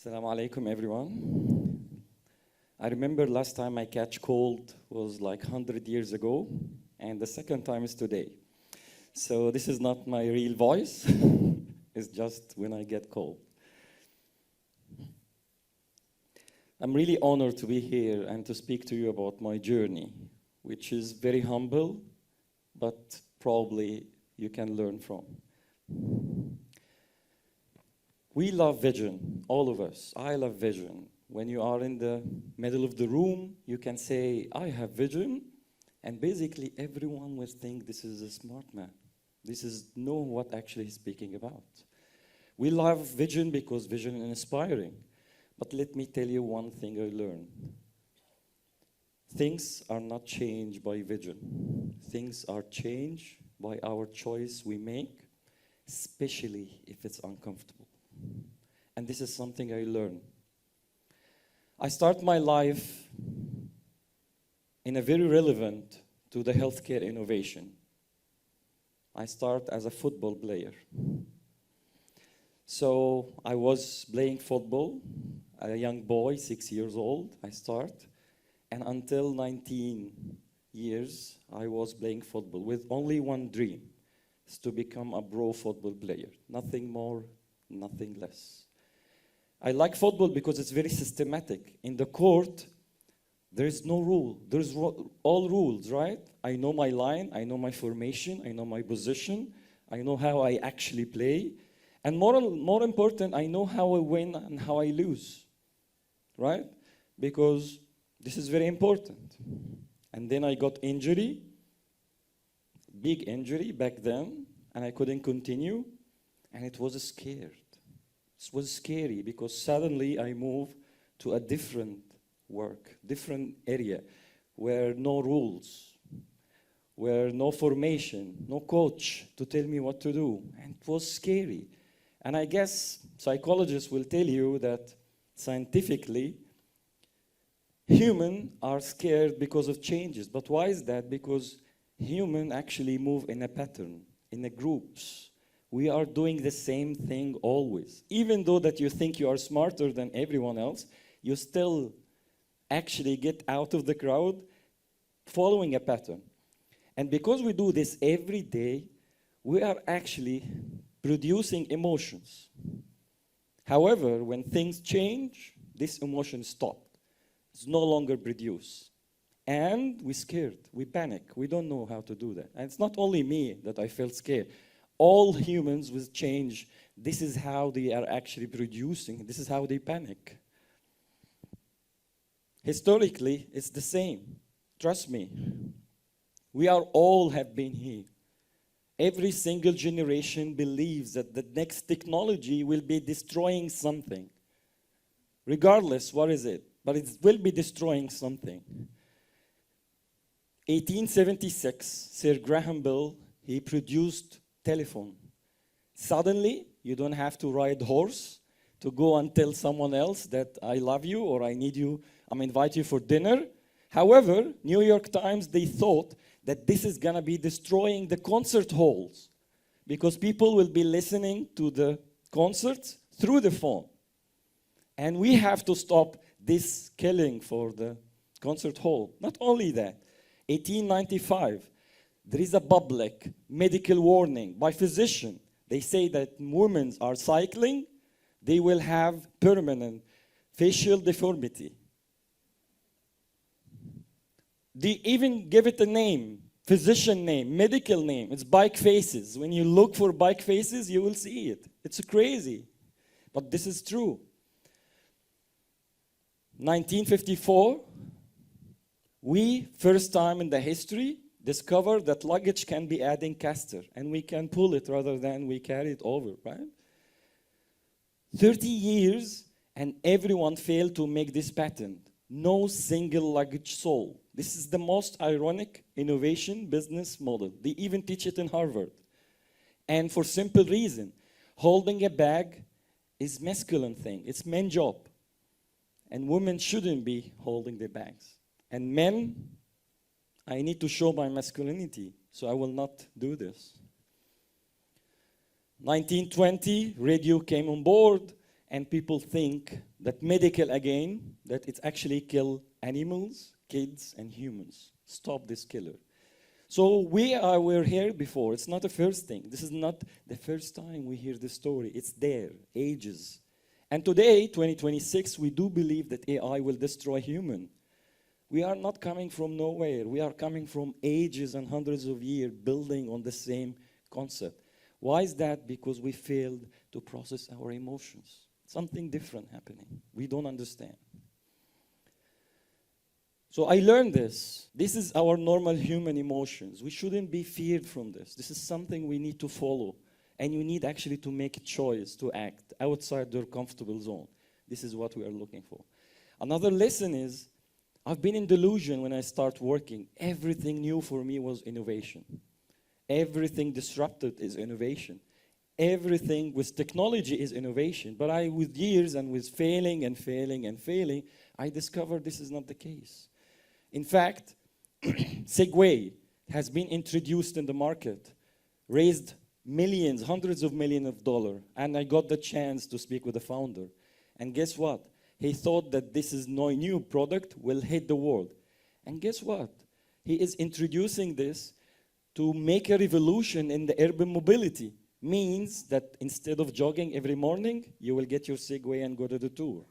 Assalamu alaikum, everyone. I remember last time I catch cold was like 100 years ago, and the second time is today. So this is not my real voice. It's just when I get cold. I'm really honored to be here and to speak to you about my journey, which is very humble, but probably you can learn from. We love vision, all of us. I love vision. When you are in the middle of the room, you can say, I have vision, and basically everyone will think this is a smart man. This is know what actually he's speaking about. We love vision because vision is inspiring. But let me tell you one thing I learned. Things are not changed by vision. Things are changed by our choice we make, especially if it's uncomfortable. And this is something I learned. I start my life in a very relevant to the healthcare innovation. I start as a football player. So I was playing football, a young boy, 6 years old, I start. And until 19 years, I was playing football with only one dream, is to become a pro football player. Nothing more, nothing less. I like football because it's very systematic. In the court, there is no rule. There's all rules, right? I know my line, I know my formation, I know my position, I know how I actually play. And more important, I know how I win and how I lose, right? Because this is very important. And then I got injury, big injury back then, and I couldn't continue, and it was scared. It was scary because suddenly I moved to a different work, different area, where no rules, where no formation, no coach to tell me what to do, and it was scary. And I guess psychologists will tell you that scientifically, humans are scared because of changes. But why is that? Because humans actually move in a pattern, in the groups. We are doing the same thing always. Even though that you think you are smarter than everyone else, you still actually get out of the crowd following a pattern. And because we do this every day, we are actually producing emotions. However, when things change, this emotion stopped. It's no longer produced. And we're scared, we panic, we don't know how to do that. And it's not only me that I felt scared. All humans with change, this is how they are actually producing, this is how they panic. Historically, it's the same. Trust me. We are all have been here. Every single generation believes that the next technology will be destroying something. Regardless, what is it? But it will be destroying something. 1876, Sir Graham Bell, he produced telephone. Suddenly, you don't have to ride horse to go and tell someone else that I love you or I need you, I'm invite you for dinner. However, New York Times, they thought that this is gonna be destroying the concert halls because people will be listening to the concerts through the phone. And we have to stop this killing for the concert hall. Not only that, 1895, there is a public medical warning by physician. They say that women are cycling, they will have permanent facial deformity. They even give it a name, physician name, medical name. It's bike faces. When you look for bike faces, you will see it. It's crazy, but this is true. 1954, we, first time in the history, discovered that luggage can be adding caster, and we can pull it rather than we carry it over, right? 30 years, and everyone failed to make this patent. No single luggage sold. This is the most ironic innovation business model. They even teach it in Harvard. And for simple reason, holding a bag is masculine thing. It's men's job. And women shouldn't be holding their bags. And men, I need to show my masculinity, so I will not do this. 1920, radio came on board, and people think that medical again, that it's actually kill animals, kids, and humans. Stop this killer. So we're here before. It's not the first thing. This is not the first time we hear this story. It's there, ages. And today, 2026, we do believe that AI will destroy human. We are not coming from nowhere. We are coming from ages and hundreds of years building on the same concept. Why is that? Because we failed to process our emotions. Something different happening. We don't understand. So I learned this. This is our normal human emotions. We shouldn't be feared from this. This is something we need to follow. And you need actually to make a choice to act outside their comfortable zone. This is what we are looking for. Another lesson is, I've been in delusion when I start working. Everything new for me was innovation. Everything disrupted is innovation. Everything with technology is innovation. But with years and with failing and failing and failing, I discovered this is not the case. In fact, Segway has been introduced in the market, raised millions, hundreds of millions of dollars, and I got the chance to speak with the founder. And guess what? He thought that this is no new product will hit the world. And guess what? He is introducing this to make a revolution in the urban mobility. Means that instead of jogging every morning, you will get your Segway and go to the tour.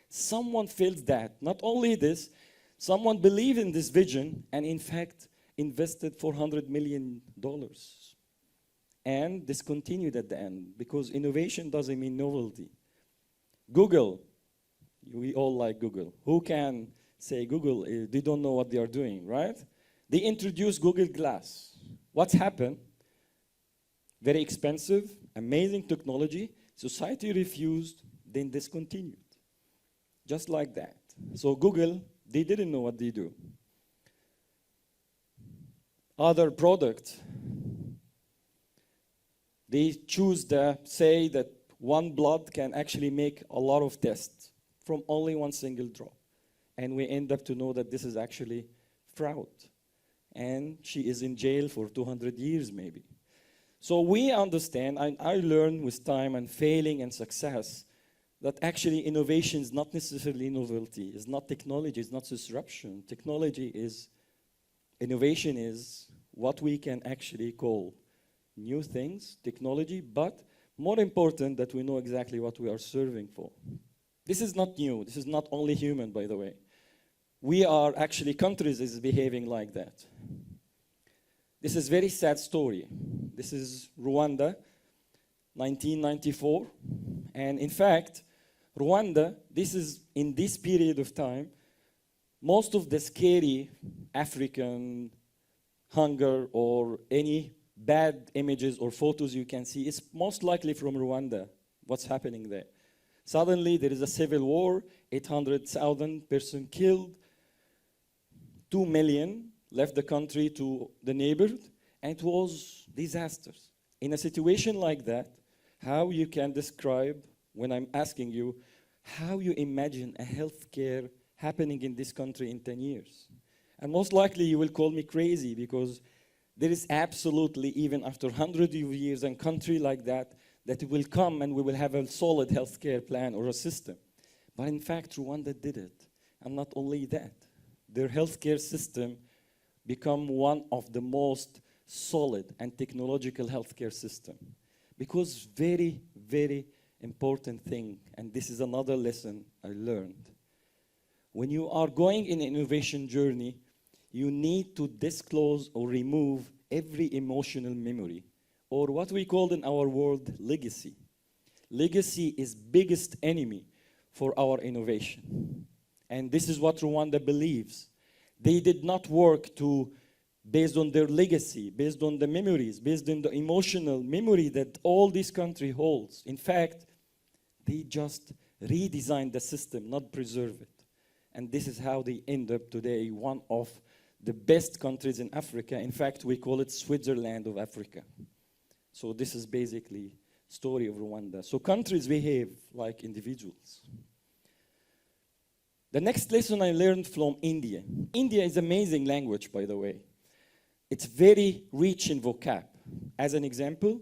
Someone felt that. Not only this, someone believed in this vision and in fact invested $400 million. And discontinued at the end, because innovation doesn't mean novelty. Google, we all like Google. Who can say Google, they don't know what they are doing, right? They introduced Google Glass. What's happened? Very expensive, amazing technology. Society refused, then discontinued. Just like that. So Google, they didn't know what they do. Other product, they choose to say that one blood can actually make a lot of tests from only one single drop. And we end up to know that this is actually fraud. And she is in jail for 200 years maybe. So we understand, and I learned with time and failing and success, that actually innovation is not necessarily novelty. It's not technology, it's not disruption. Innovation is what we can actually call new things, technology, but more important that we know exactly what we are serving for. This is not new. This is not only human, by the way. We are actually, countries is behaving like that. This is a very sad story. This is Rwanda, 1994. And in fact, Rwanda, this is in this period of time, most of the scary African hunger or any bad images or photos you can see is most likely from Rwanda, what's happening there. Suddenly, there is a civil war, 800,000 persons killed, 2 million left the country to the neighborhood, and it was disasters. In a situation like that, how you can describe, when I'm asking you, how you imagine a healthcare happening in this country in 10 years? And most likely you will call me crazy because there is absolutely, even after hundreds of years, a country like that, that it will come and we will have a solid healthcare plan or a system. But in fact, Rwanda did it. And not only that, their healthcare system become one of the most solid and technological healthcare system. Because very, very important thing, and this is another lesson I learned. When you are going in an innovation journey, you need to disclose or remove every emotional memory, or what we call in our world legacy. Legacy is biggest enemy for our innovation. And this is what Rwanda believes. They did not work based on their legacy, based on the memories, based on the emotional memory that all this country holds. In fact, they just redesigned the system, not preserve it. And this is how they end up today, one of the best countries in Africa. In fact, we call it Switzerland of Africa. So this is basically story of Rwanda. So countries behave like individuals. The next lesson I learned from India. India is amazing language, by the way. It's very rich in vocab. As an example,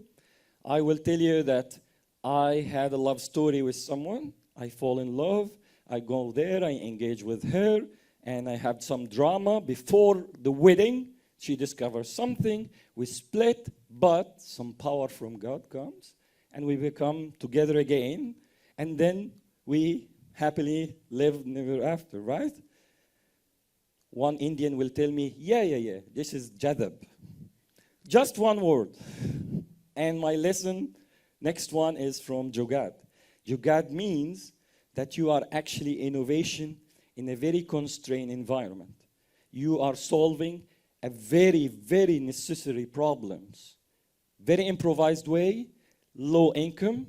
I will tell you that I had a love story with someone. I fall in love. I go there. I engage with her. And I have some drama. Before the wedding, she discovers something. We split, but some power from God comes. And we become together again. And then we happily live never after, right? One Indian will tell me, yeah, this is jadab. Just one word. And my lesson, next one, is from jugaad. Jugaad means that you are actually innovation in a very constrained environment. You are solving a very, very necessary problems. Very improvised way, low income,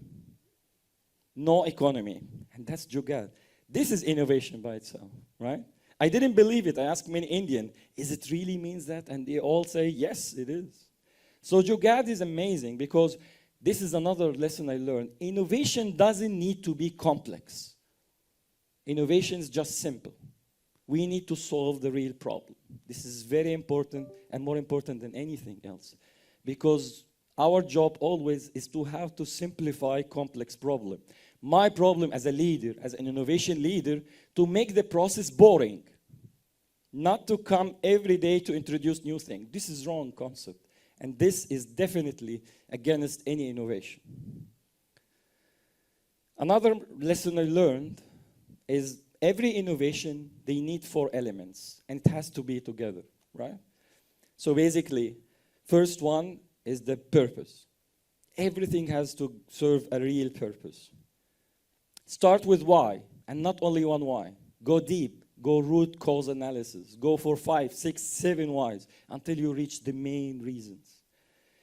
no economy. And that's jugaad. This is innovation by itself, right? I didn't believe it. I asked many Indian, is it really means that? And they all say, yes, it is. So jugaad is amazing because this is another lesson I learned. Innovation doesn't need to be complex. Innovation is just simple. We need to solve the real problem. This is very important and more important than anything else. Because our job always is to have to simplify complex problem. My problem as a leader, as an innovation leader, to make the process boring. Not to come every day to introduce new things. This is wrong concept. And this is definitely against any innovation. Another lesson I learned is every innovation, they need 4 elements. And it has to be together, right? So basically, first one is the purpose. Everything has to serve a real purpose. Start with why, and not only one why. Go deep, go root cause analysis. Go for 5, 6, 7 whys until you reach the main reasons.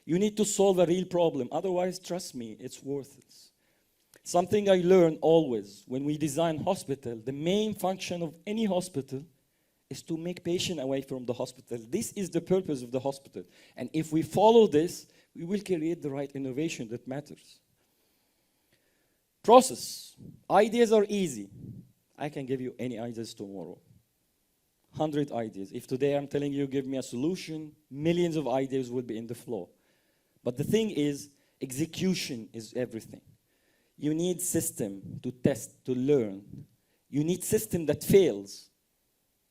You need to solve a real problem. Otherwise, trust me, it's worthless. Something I learn always when we design hospital, the main function of any hospital is to make patient away from the hospital. This is the purpose of the hospital. And if we follow this, we will create the right innovation that matters. Process. Ideas are easy. I can give you any ideas tomorrow. 100 ideas. If today I'm telling you, give me a solution, millions of ideas will be in the flow. But the thing is, execution is everything. You need system to test, to learn. You need system that fails.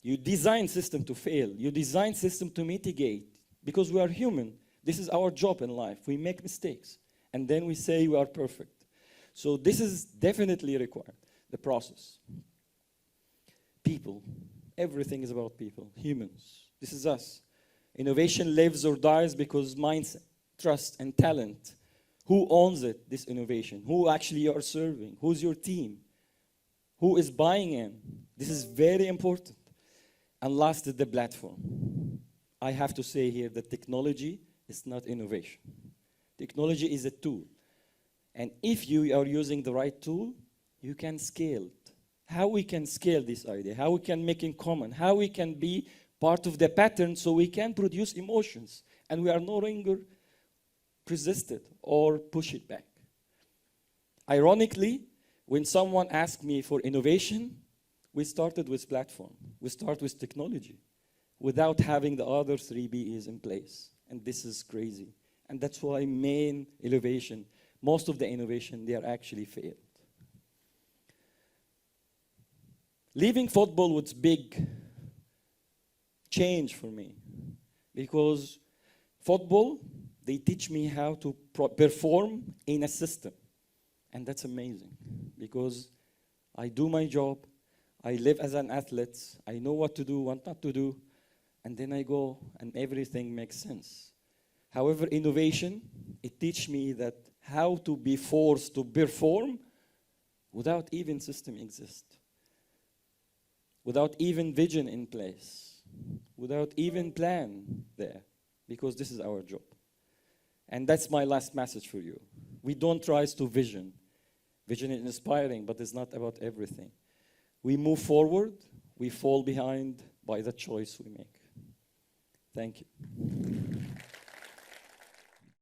You design system to fail. You design system to mitigate. Because we are human. This is our job in life. We make mistakes. And then we say we are perfect. So this is definitely required, the process. People. Everything is about people, humans. This is us. Innovation lives or dies because mindset, trust, and talent. Who owns it, this innovation? Who actually you are serving? Who's your team? Who is buying in? This is very important. And last is the platform. I have to say here that technology is not innovation. Technology is a tool. And if you are using the right tool, you can scale it. How we can scale this idea, how we can make it common, how we can be part of the pattern so we can produce emotions. And we are no longer resist it or push it back. Ironically, when someone asked me for innovation, we started with platform. We start with technology without having the other 3 B's in place. And this is crazy. And that's why main innovation, most of the innovation, they are actually failed. Leaving football was big change for me because football, they teach me how to perform in a system. And that's amazing because I do my job, I live as an athlete, I know what to do, what not to do, and then I go and everything makes sense. However, innovation, it teaches me that how to be forced to perform without even system exist, without even vision in place, without even plan there, because this is our job. And that's my last message for you. We don't try to vision. Vision is inspiring, but it's not about everything. We move forward, we fall behind by the choice we make. Thank you.